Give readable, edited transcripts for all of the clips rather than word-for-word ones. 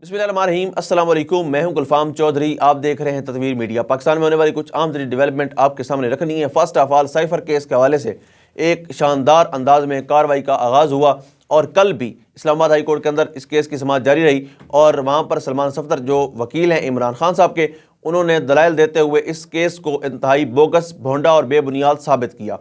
بسم اللہ الرحمن الرحیم، السلام علیکم۔ میں ہوں گلفام چودھری، آپ دیکھ رہے ہیں تدویر میڈیا۔ پاکستان میں ہونے والی کچھ اہم ترین ڈیولپمنٹ آپ کے سامنے رکھنی ہے۔ First of all, cipher case کے حوالے سے ایک شاندار انداز میں کارروائی کا آغاز ہوا اور کل بھی اسلام آباد ہائی کورٹ کے اندر اس کیس کی سماعت جاری رہی اور وہاں پر سلمان صفدر جو وکیل ہیں عمران خان صاحب کے، انہوں نے دلائل دیتے ہوئے اس کیس کو انتہائی بوگس، بھونڈا اور بے بنیاد ثابت کیا۔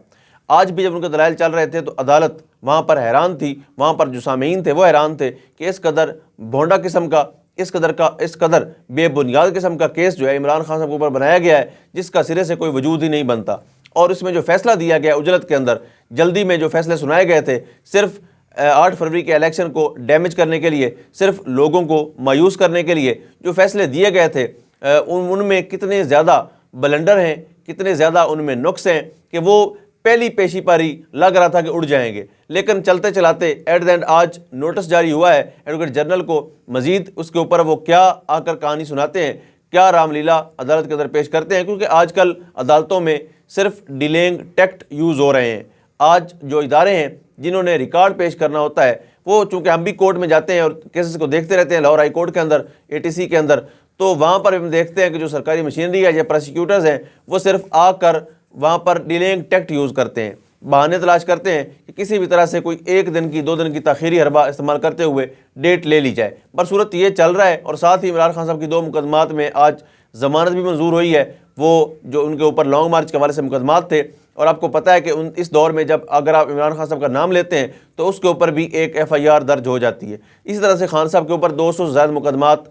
آج بھی جب ان کے دلائل چل رہے تھے تو عدالت وہاں پر حیران تھی، وہاں پر جو سامعین تھے وہ حیران تھے کہ اس قدر بھونڈا قسم کا، اس قدر بے بنیاد قسم کا کیس جو ہے عمران خان صاحب کے اوپر بنایا گیا ہے، جس کا سرے سے کوئی وجود ہی نہیں بنتا۔ اور اس میں جو فیصلہ دیا گیا اجلت کے اندر، جلدی میں جو فیصلے سنائے گئے تھے، صرف 8 فروری کے الیکشن کو ڈیمیج کرنے کے لیے، صرف لوگوں کو مایوس کرنے کے لیے جو فیصلے دیے گئے تھے، ان میں کتنے زیادہ بلنڈر ہیں، کتنے زیادہ ان میں نقص ہیں کہ وہ پہلی پیشی پاری لگ رہا تھا کہ اڑ جائیں گے، لیکن چلتے چلاتے ایٹ دا اینڈ آج نوٹس جاری ہوا ہے ایڈوکیٹ جنرل کو، مزید اس کے اوپر وہ کیا آ کر کہانی سناتے ہیں، کیا رام لیلا عدالت کے اندر پیش کرتے ہیں، کیونکہ آج کل عدالتوں میں صرف ڈیلینگ ٹیکٹ یوز ہو رہے ہیں۔ آج جو ادارے ہیں جنہوں نے ریکارڈ پیش کرنا ہوتا ہے، وہ چونکہ ہم بھی کورٹ میں جاتے ہیں اور کیسز کو دیکھتے رہتے ہیں، لاہور ہائی کورٹ کے اندر، ATC کے اندر، تو وہاں پر ہم دیکھتے ہیں کہ جو سرکاری مشینری ہے یا پروسیکیوٹرز ہیں، وہ صرف آ کر وہاں پر ڈیلینگ ٹیکٹ یوز کرتے ہیں، بہانے تلاش کرتے ہیں کہ کسی بھی طرح سے کوئی 1 دن کی 2 دن کی تاخیری حربہ استعمال کرتے ہوئے ڈیٹ لے لی جائے۔ پر صورت یہ چل رہا ہے، اور ساتھ ہی عمران خان صاحب کی 2 مقدمات میں آج ضمانت بھی منظور ہوئی ہے، وہ جو ان کے اوپر لانگ مارچ کے حوالے سے مقدمات تھے، اور آپ کو پتہ ہے کہ اس دور میں جب اگر آپ عمران خان صاحب کا نام لیتے ہیں تو اس کے اوپر بھی ایک FIR درج ہو جاتی ہے۔ اسی طرح سے خان صاحب کے اوپر 200 سے زائد مقدمات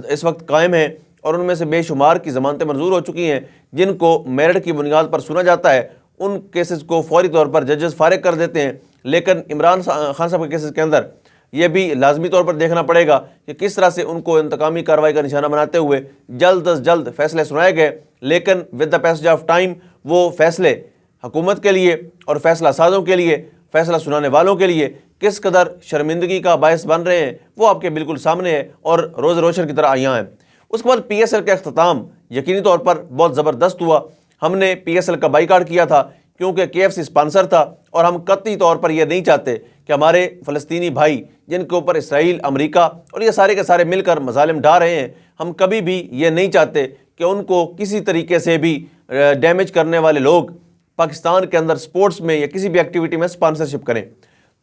اس وقت قائم ہیں، اور ان میں سے بے شمار کی ضمانتیں منظور ہو چکی ہیں، جن کو میرٹ کی بنیاد پر سنا جاتا ہے۔ ان کیسز کو فوری طور پر ججز فارغ کر دیتے ہیں، لیکن عمران خان صاحب کے کیسز کے اندر یہ بھی لازمی طور پر دیکھنا پڑے گا کہ کس طرح سے ان کو انتقامی کارروائی کا نشانہ بناتے ہوئے جلد از جلد فیصلے سنائے گئے، لیکن with the passage of time وہ فیصلے حکومت کے لیے اور فیصلہ سازوں کے لیے، فیصلہ سنانے والوں کے لیے کس قدر شرمندگی کا باعث بن رہے ہیں، وہ آپ کے بالکل سامنے ہے اور روز روشن کی طرح آیاں ہیں۔ اس کے بعد PSL کا اختتام یقینی طور پر بہت زبردست ہوا۔ ہم نے PSL کا بائیکاٹ کیا تھا کیونکہ KFC اسپانسر تھا، اور ہم قطعی طور پر یہ نہیں چاہتے کہ ہمارے فلسطینی بھائی جن کے اوپر اسرائیل، امریکہ اور یہ سارے کے سارے مل کر مظالم ڈھا رہے ہیں، ہم کبھی بھی یہ نہیں چاہتے کہ ان کو کسی طریقے سے بھی ڈیمیج کرنے والے لوگ پاکستان کے اندر سپورٹس میں یا کسی بھی ایکٹیویٹی میں اسپانسرشپ کریں۔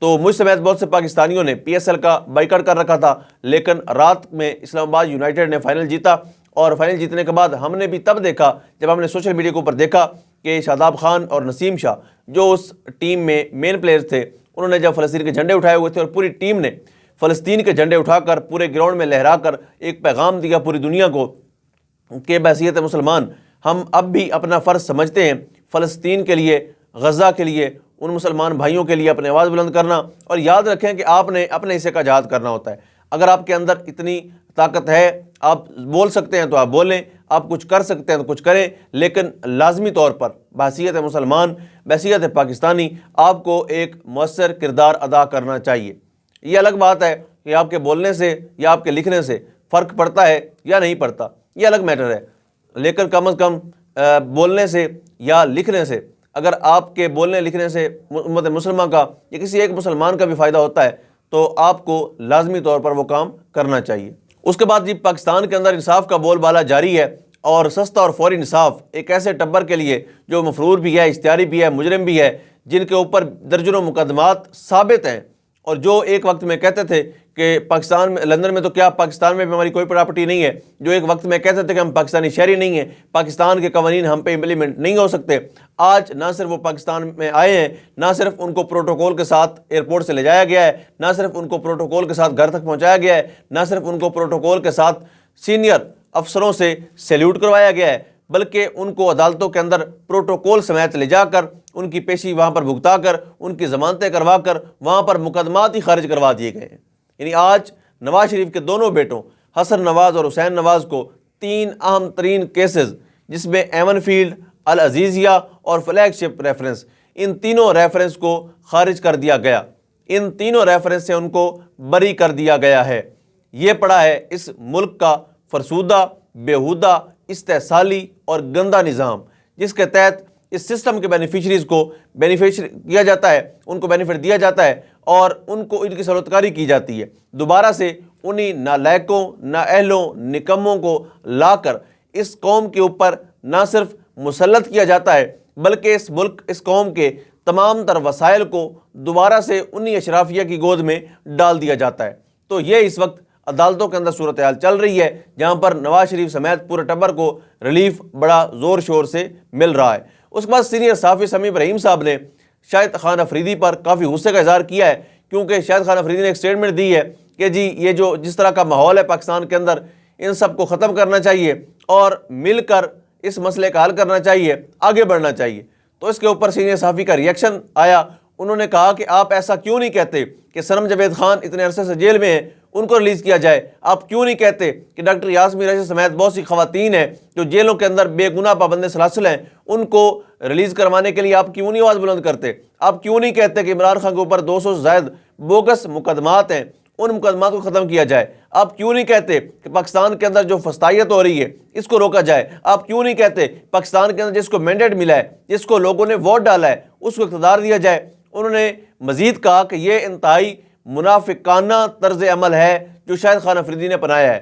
تو مجھ سمیت بہت سے پاکستانیوں نے PSL کا بائیکاٹ کر رکھا تھا، لیکن رات میں اسلام آباد یونائیٹڈ نے فائنل جیتا، اور فائنل جیتنے کے بعد ہم نے بھی تب دیکھا جب ہم نے سوشل میڈیا کے اوپر دیکھا کہ شاداب خان اور نسیم شاہ جو اس ٹیم میں مین پلیئرز تھے، انہوں نے جب فلسطین کے جھنڈے اٹھائے ہوئے تھے اور پوری ٹیم نے فلسطین کے جھنڈے اٹھا کر پورے گراؤنڈ میں لہرا کر ایک پیغام دیا پوری دنیا کو کہ بحیثیت مسلمان ہم اب بھی اپنا فرض سمجھتے ہیں فلسطین کے لیے، غزہ کے لیے، ان مسلمان بھائیوں کے لیے اپنی آواز بلند کرنا، اور یاد رکھیں کہ آپ نے اپنے حصے کا جہاد کرنا ہوتا ہے۔ اگر آپ کے اندر اتنی طاقت ہے، آپ بول سکتے ہیں تو آپ بولیں، آپ کچھ کر سکتے ہیں تو کچھ کریں، لیکن لازمی طور پر بحیثیت مسلمان، بحیثیت پاکستانی، آپ کو ایک مؤثر کردار ادا کرنا چاہیے۔ یہ الگ بات ہے کہ آپ کے بولنے سے یا آپ کے لکھنے سے فرق پڑتا ہے یا نہیں پڑتا، یہ الگ میٹر ہے، لیکن کم از کم بولنے سے یا لکھنے سے، اگر آپ کے بولنے لکھنے سے امت مسلمہ کا یا کسی ایک مسلمان کا بھی فائدہ ہوتا ہے تو آپ کو لازمی طور پر وہ کام کرنا چاہیے۔ اس کے بعد جی پاکستان کے اندر انصاف کا بول بالا جاری ہے، اور سستا اور فوری انصاف ایک ایسے ٹبر کے لیے جو مفرور بھی ہے، اشتہاری بھی ہے، مجرم بھی ہے، جن کے اوپر درجنوں مقدمات ثابت ہیں، اور جو ایک وقت میں کہتے تھے کہ پاکستان میں، لندن میں تو کیا پاکستان میں بھی ہماری کوئی پراپرٹی نہیں ہے، جو ایک وقت میں کہتے تھے کہ ہم پاکستانی شہری نہیں ہیں، پاکستان کے قوانین ہم پہ امپلیمنٹ نہیں ہو سکتے، آج نہ صرف وہ پاکستان میں آئے ہیں، نہ صرف ان کو پروٹوکول کے ساتھ ایئرپورٹ سے لے جایا گیا ہے، نہ صرف ان کو پروٹوکول کے ساتھ گھر تک پہنچایا گیا ہے، نہ صرف ان کو پروٹوکول کے ساتھ سینئر افسروں سے سیلیوٹ کروایا گیا ہے، بلکہ ان کو عدالتوں کے اندر پروٹوکول سمیت لے جا کر ان کی پیشی وہاں پر بھگتا کر، ان کی ضمانتیں کروا کر وہاں پر مقدمات ہی خارج کروا دیے گئے ہیں۔ یعنی آج نواز شریف کے دونوں بیٹوں حسن نواز اور حسین نواز کو 3 اہم ترین کیسز، جس میں ایون فیلڈ، العزیزیہ اور فلیگ شپ ریفرنس، ان تینوں ریفرنس کو خارج کر دیا گیا، ان تینوں ریفرنس سے ان کو بری کر دیا گیا ہے۔ یہ پڑا ہے اس ملک کا فرسودہ، بیہودہ، استحصالی اور گندہ نظام، جس کے تحت اس سسٹم کے بینیفیشریز کو بینیفیشری کیا جاتا ہے، ان کو بینیفٹ دیا جاتا ہے اور ان کو ان کی سہولت کاری کی جاتی ہے۔ دوبارہ سے انہی نالائقوں، نااہلوں، نکموں کو لا کر اس قوم کے اوپر نہ صرف مسلط کیا جاتا ہے بلکہ اس ملک، اس قوم کے تمام تر وسائل کو دوبارہ سے انہی اشرافیہ کی گود میں ڈال دیا جاتا ہے۔ تو یہ اس وقت عدالتوں کے اندر صورتحال چل رہی ہے، جہاں پر نواز شریف سمیت پورے ٹبر کو ریلیف بڑا زور شور سے مل رہا ہے۔ اس کے بعد سینئر صحافی سمیع ابراہیم صاحب نے شاہد خان افریدی پر کافی غصے کا اظہار کیا ہے، کیونکہ شاہد خان افریدی نے ایک سٹیٹمنٹ دی ہے کہ جی یہ جو جس طرح کا ماحول ہے پاکستان کے اندر، ان سب کو ختم کرنا چاہیے اور مل کر اس مسئلے کا حل کرنا چاہیے، آگے بڑھنا چاہیے۔ تو اس کے اوپر سینئر صحافی کا ریئیکشن آیا، انہوں نے کہا کہ آپ ایسا کیوں نہیں کہتے کہ صنم جاوید خان اتنے عرصے سے جیل میں ہیں، ان کو ریلیز کیا جائے؟ آپ کیوں نہیں کہتے کہ ڈاکٹر یاس میر رشید سمیت بہت سی خواتین ہیں جو جیلوں کے اندر بے گناہ پابند سلاسل ہیں، ان کو ریلیز کروانے کے لیے آپ کیوں نہیں آواز بلند کرتے؟ آپ کیوں نہیں کہتے کہ عمران خان کے اوپر 200 سے زائد بوگس مقدمات ہیں، ان مقدمات کو ختم کیا جائے؟ آپ کیوں نہیں کہتے کہ پاکستان کے اندر جو فسطائیت ہو رہی ہے اس کو روکا جائے؟ آپ کیوں نہیں کہتے پاکستان کے اندر جس کو مینڈیٹ ملا ہے، جس کو لوگوں نے ووٹ ڈالا ہے، اس کو اقتدار دیا جائے؟ انہوں نے مزید کہا کہ یہ انتہائی منافقانہ طرز عمل ہے جو شاہد خان افریدی نے اپنایا ہے۔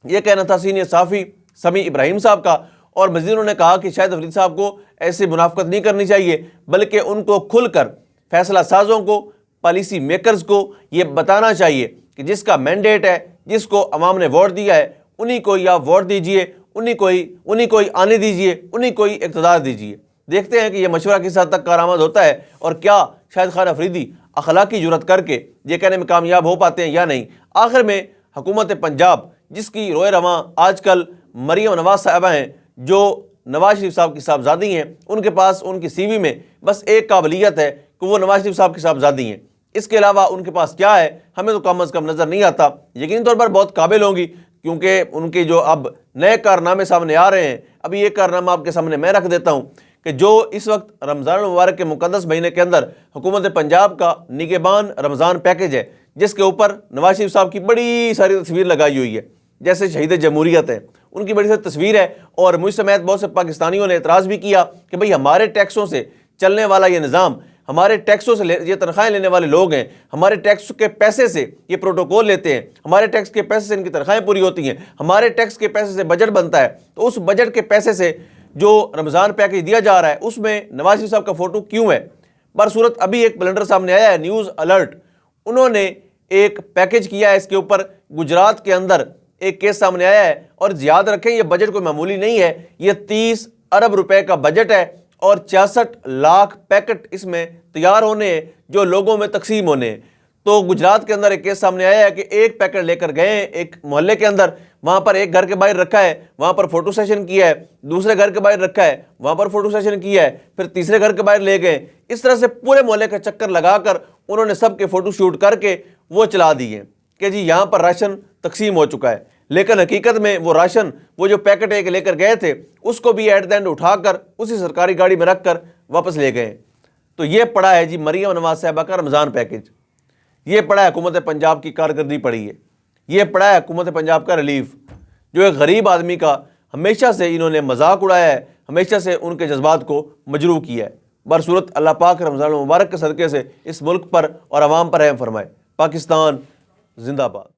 یہ کہنا تھا سینئر صحافی سمیع ابراہیم صاحب کا، اور مزید انہوں نے کہا کہ شاہد افریدی صاحب کو ایسی منافقت نہیں کرنی چاہیے، بلکہ ان کو کھل کر فیصلہ سازوں کو، پالیسی میکرز کو یہ بتانا چاہیے کہ جس کا مینڈیٹ ہے، جس کو عوام نے ووٹ دیا ہے، انہی کو یا ووٹ دیجئے، انہی کو ہی آنے دیجئے، انہی کو ہی اقتدار دیجئے۔ دیکھتے ہیں کہ یہ مشورہ کس حد تک کارآمد ہوتا ہے اور کیا شاہد خان افریدی اخلاقی جرات کر کے یہ کہنے میں کامیاب ہو پاتے ہیں یا نہیں۔ آخر میں حکومت پنجاب، جس کی روئے رواں آج کل مریم نواز صاحبہ ہیں، جو نواز شریف صاحب کی صاحبزادی ہیں، ان کے پاس ان کی سی وی میں بس ایک قابلیت ہے کہ وہ نواز شریف صاحب کی صاحبزادی ہیں۔ اس کے علاوہ ان کے پاس کیا ہے ہمیں تو کم از کم نظر نہیں آتا۔ یقینی طور پر بہت قابل ہوں گی، کیونکہ ان کے جو اب نئے کارنامے سامنے آ رہے ہیں۔ ابھی یہ کارنامہ آپ کے سامنے میں رکھ دیتا ہوں کہ جو اس وقت رمضان المبارک کے مقدس مہینے کے اندر حکومت پنجاب کا نگہبان رمضان پیکیج ہے، جس کے اوپر نواز شریف صاحب کی بڑی ساری تصویر لگائی ہوئی ہے، جیسے شہید جمہوریت ہے، ان کی بڑی ساری تصویر ہے، اور مجھ سمیت بہت سے پاکستانیوں نے اعتراض بھی کیا کہ بھئی ہمارے ٹیکسوں سے چلنے والا یہ نظام، ہمارے ٹیکسوں سے یہ تنخواہیں لینے والے لوگ ہیں، ہمارے ٹیکس کے پیسے سے یہ پروٹوکول لیتے ہیں، ہمارے ٹیکس کے پیسے سے ان کی تنخواہیں پوری ہوتی ہیں، ہمارے ٹیکس کے پیسے سے بجٹ بنتا ہے، تو اس بجٹ کے پیسے سے جو رمضان پیکیج دیا جا رہا ہے اس میں نواز شریف صاحب کا فوٹو کیوں ہے؟ برصورت ابھی ایک بلنڈر سامنے آیا ہے، نیوز الرٹ، انہوں نے ایک پیکیج کیا ہے، اس کے اوپر گجرات کے اندر ایک کیس سامنے آیا ہے، اور یاد رکھیں یہ بجٹ کوئی معمولی نہیں ہے، یہ 30 ارب روپے کا بجٹ ہے اور 66 لاکھ پیکٹ اس میں تیار ہونے ہیں جو لوگوں میں تقسیم ہونے ہیں۔ تو گجرات کے اندر ایک کیس سامنے آیا ہے کہ ایک پیکٹ لے کر گئے ہیں ایک محلے کے اندر، وہاں پر ایک گھر کے باہر رکھا ہے، وہاں پر فوٹو سیشن کیا ہے، دوسرے گھر کے باہر رکھا ہے، وہاں پر فوٹو سیشن کیا ہے، پھر تیسرے گھر کے باہر لے گئے۔ اس طرح سے پورے محلے کا چکر لگا کر انہوں نے سب کے فوٹو شوٹ کر کے وہ چلا دیے کہ جی یہاں پر راشن تقسیم ہو چکا ہے، لیکن حقیقت میں وہ راشن، وہ جو پیکٹ ایک لے کر گئے تھے، اس کو بھی ایٹ دا اینڈ اٹھا کر اسی سرکاری گاڑی میں رکھ کر واپس لے گئے۔ تو یہ پڑا ہے جی مریم نواز صاحبہ کا رمضان پیکیج، یہ پڑا ہے حکومت پنجاب کی کارکردگی پڑی ہے، یہ پڑا ہے حکومت پنجاب کا ریلیف، جو ایک غریب آدمی کا ہمیشہ سے انہوں نے مذاق اڑایا ہے، ہمیشہ سے ان کے جذبات کو مجروح کیا ہے۔ برصورت اللہ پاک رمضان المبارک کے صدقے سے اس ملک پر اور عوام پر رحم فرمائے۔ پاکستان زندہ باد۔